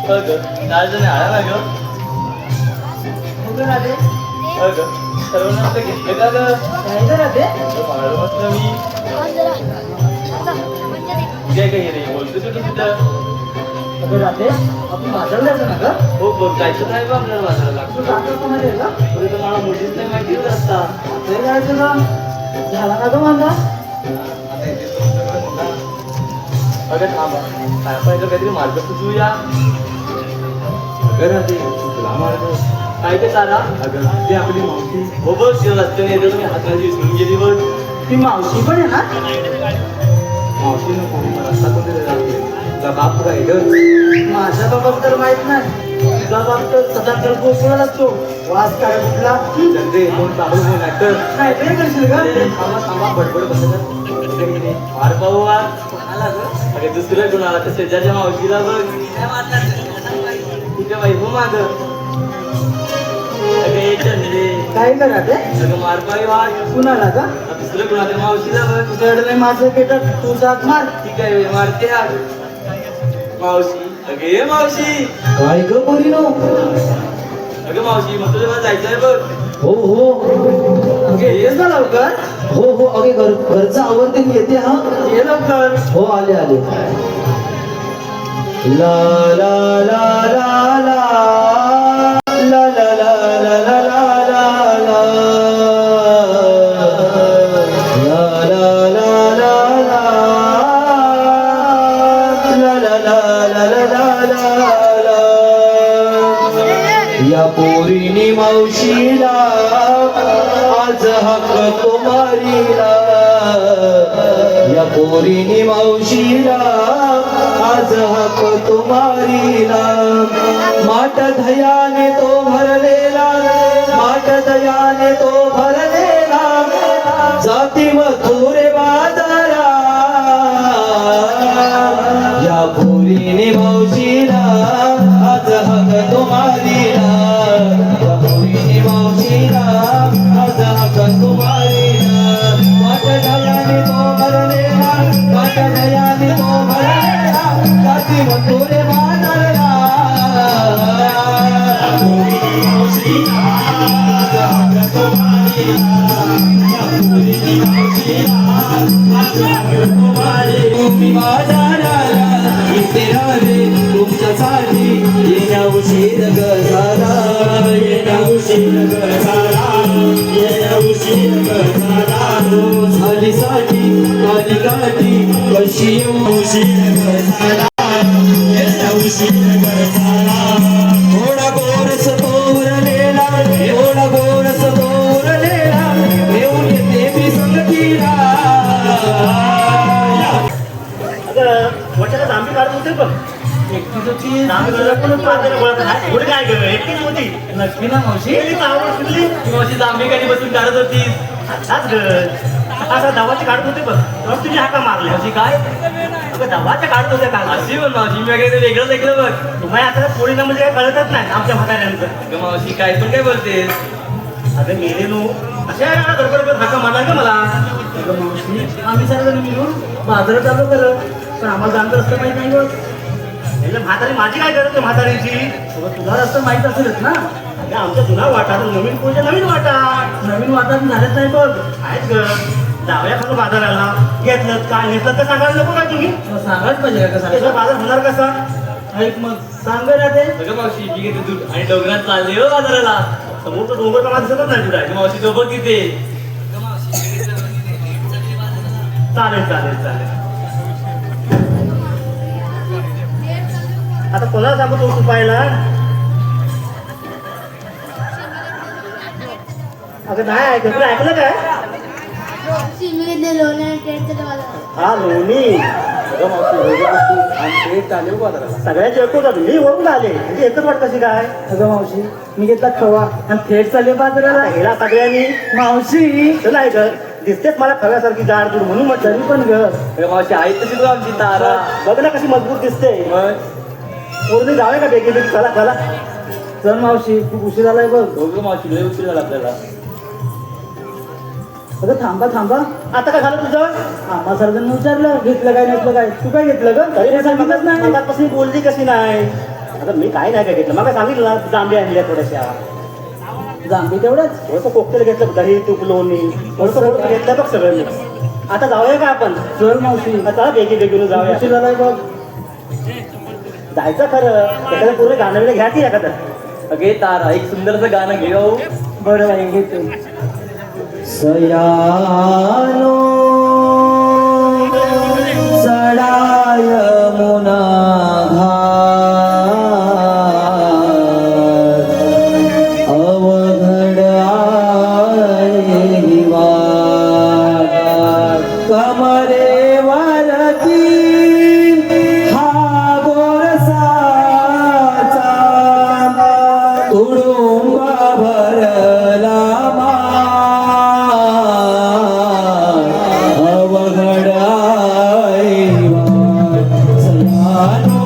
जण आला ना ग राधे सर्वांना घेतलं का ग काय राधे म्हटलं मी काय काही रे बोलतो तू तिथं अगं राधे आपण बाजारला जायचं ना ग हो बघ जायचं नाही बा आपल्याला बाजाराला मला मुलीच नाही माहिती रस्ता ते जायचं का झाला ना ग माझा अगं थांबा काय पाहिजे काहीतरी मार्ग सुचवूया अगं राधे तुला मार्ग काय ते तारा अगं ती आपली मावशी हो बघ रस्त्याने येतो तुम्ही हाताने विसरून गेली बघ ती मावशी पण आहे ना मावशी नको रस्ता कोणतरी राहते तुझा बाप काय ग माझ्या बाबाला तर माहित नाही तुझा बाप तर सदांतर गोकुळाला असतो वास काय कुठला चंद्रे कोण चालू कोण ऍक्टर नाही ते करशील का थांबा थांबा बडबड बसत फार पाहू अरे दुसरं कोणाला तर शेजारच्या मावशीला बघ तुझ्या बाई हो माग काय करा ते मार पाय वाट कुणाला का दुसरं कुणाला मावशीला बघ तुझ्याकडे माझं पेटत तू जात मार ठीक आहे मारते मावशी अगे मावशी काय ग बोली नो अगं मावशी मग तुझ्या जायचंय बघ हो हो येस ना लवकर हो हो अगे घरचं आवडते येते हा ये लवकर हो आले आले ला ला ला ला ला ला ला ला ला या पोरीनी मावशीला आज हक्क तुम्हारीला या पोरीनी मावशीला आज हक्क तुम्हारीला माट दयाने तो भरलेला माट दयाने तो भरलेला जाती मथुरे बाजारा या पोरीने मावशीला आज हक तुम्हारीला या पोरीने मावशीला आज हक तुम्हारीला वाट दयाने तो भरलेला वाट दयाने तो भरलेला जाती मथुरे बाजारा या पोरीने मावशीला आज हक तुम्हारीला या पोरीने मावशीला आज हक तुम्हारीला तुमच्यासाठी येण्या उशीर ग झाला येण्या उशीर ग झाला येण्या उशीर ग झाला झाली साठी आली गाठी कशी उशीर ग झाला येण्या उशीर ग झाला थोडा गोरस तोरलेला एवढा गोरस तोरलेला येऊन येते मी संगतीला वरच्या आंबी काढत होते पण काय एकटीच होती नक्की ना मावशी मावशी जांभी गाडी बसून काढत होती असा धावाचे काढत होते पण तेव्हा तुम्ही हाका मारले मावशी काय धावाच्या काढत होत्या का अशी पण मावशी मी वगैरे वेगळंच ऐकलं बघ तुम्हाला आता पोळीला म्हणजे काय कळतच नाही आमच्या म्हाताऱ्यांचं मावशी काय पण काय बोलते अगं मेले नो अशा गडबड हाका मारला का मला मावशी आम्ही सर्वजण मिळून बाजारात चालू करत पण आम्हाला जाणतं रस्ता माहित नाही बघ म्हातारी माझी काय करत म्हातारीची तुला रस्ता माहित असेलच ना अगं आमच्या जुना वाटा नवीन पुढच्या नवीन वाटा नवीन वाटात झालंच नाही बघ आहेत ग जाऊया खालो बाजाराला घेतलं काय घेतलं तर सांगायला नको काय तुम्ही सांगायच पाहिजे का त्याचा बाजार होणार कसा ऐक मग सांग ना ते सगळं मावशी मी घेते दूध आणि डोंगरात चालले हो बाजाराला समोर तर डोंगर मला दिसतच नाही तुला मावशी सोबत तिथे चालेल चालेल चालेल आता कोणाला सांगतो तू पाहिला अगं नाही ऐकलं तुला ऐकलं काय हा लोणी सगळ्याचे एकच होता मी वरून आले म्हणजे एकच वाट कशी काय अगं मावशी मी घेतला खवा आणि थेट चालले बाजाराला गेला सगळ्यांनी मावशी चला ऐक दिसतेच मला खव्यासारखी जाड दूर म्हणून म्हटलं तरी पण ग मावशी आई तशी तू आमची तारा बघ ना कशी मजबूत दिसते पूर्ण जाऊया का बेगी बेगी चला चला चल मावशी खूप उशीर झालाय बघ दोघं मावशी लय उशीर झाला आपल्याला अगं थांबा थांबा आता काय झालं तुझं आम्हा सर्वांनी विचारलं घेतलं काय नसलं काय तू काय घेतलं ग तरी सांगितलंच नाही मगापासून बोलली कशी नाही आता मी काय नाही काय घेतलं मग सांगितलं ना जांबे आणल्या थोड्याशा जांभी तेवढंच थोडंसं कोकटेल घेतलं दही तूप लोणी थोडंसं घेतलं बघ सगळं मी आता जाऊया का आपण चल मावशी आता बेगी बेगीनं जाऊया मावशी झालाय बघ जायचं खरं एखादं पूर्ण गाणं बिणं घ्या की एखादं अगे तारा एक सुंदरचं गाणं घे हो. बरं आहे घेतो सयानो चढाय मुना अवघड आहे वाट कमरेवरती हा गोरसाचा तुडुंबा भरला अवघड आहे वाट सयानो